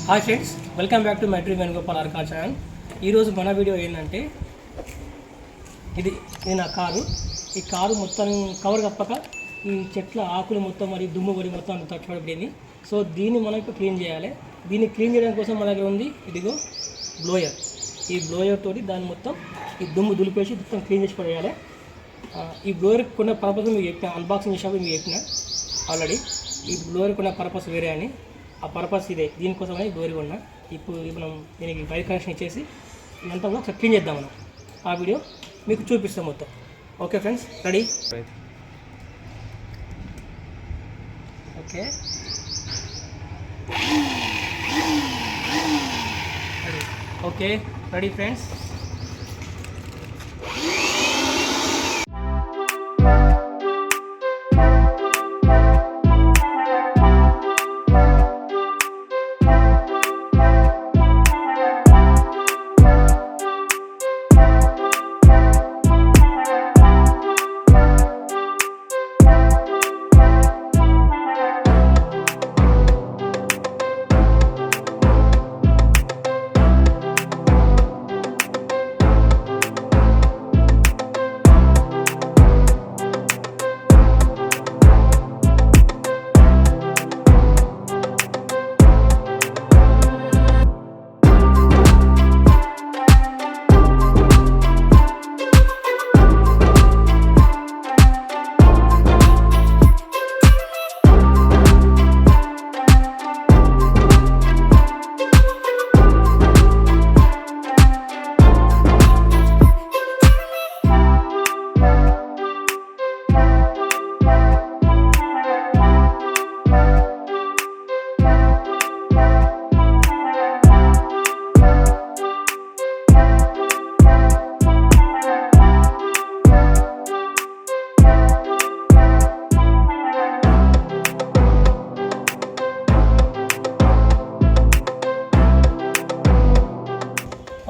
Hi friends, welcome back to my dream venugopal arukala channel. ఈరోజు మన video ఏంటంటే ఇది నా కారు. ఈ కారు మొత్తం కవర్ కప్పక ఈ చెట్ల ఆకులు మొత్తం మరియు దుమ్ము పడి మొత్తం తట్టుబడిపోయింది. సో దీన్ని మనం ఇప్పుడు క్లీన్ చేయాలి. దీన్ని క్లీన్ చేయడం కోసం మన దగ్గర ఉంది ఇదిగో బ్లోయర్. ఈ బ్లోయర్ తోటి దాన్ని మొత్తం ఈ దుమ్ము దులిపేసి మొత్తం క్లీన్ చేసి పడేయాలి. ఈ బ్లోయర్ కొన్న పర్పస్ మీకు చెప్పిన, అన్బాక్సింగ్ చేసినప్పుడు మీకు చెప్పిన ఆల్రెడీ. ఈ బ్లోయర్ కొన్న పర్పస్ వేరే అని, ఆ పర్పస్ ఇదే, దీనికోసమని బ్లోయర్ కొన్నా. ఇప్పుడు మనం దీనికి వైర్ కనెక్షన్ ఇచ్చేసి ఇదంతా కూడా ఒకసారి క్లీన్ చేద్దాం మనం. ఆ వీడియో మీకు చూపిస్తాం మొత్తం. Okay friends, ready? Okay, okay ready friends.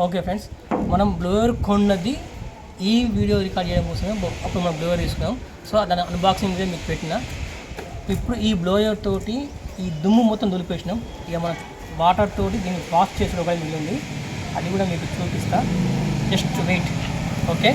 Okay friends, మనం బ్లోయర్ కొన్నది ఈ వీడియో రికార్డ్ చేయడం కోసమే. అప్పుడు మనం బ్లోయర్ తీసుకున్నాం. సో దాని అన్బాక్సింగ్ మీకు పెట్టిన. ఇప్పుడు ఈ బ్లోయర్ తోటి ఈ దుమ్ము మొత్తం దులిపేసినాం. ఇక మన వాటర్ తోటి దీన్ని వాష్ చేసిన ఒకటి మిగిలింది, అది కూడా మీకు చూపిస్తా. Just wait. ఓకే,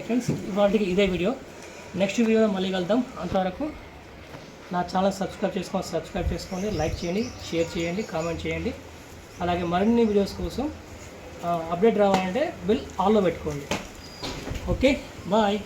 ఫ్రెండ్స్, ఇవాళకి ఇదే వీడియో. నెక్స్ట్ వీడియోలో మళ్ళీ కలుద్దాం. అంతవరకు నా ఛానల్ సబ్స్క్రైబ్ చేసుకోండి, లైక్ చేయండి, షేర్ చేయండి, కామెంట్ చేయండి. అలాగే మరిన్ని వీడియోస్ కోసం అప్డేట్ రావాలంటే బెల్ ఆల్లో పెట్టుకోండి. Okay, bye.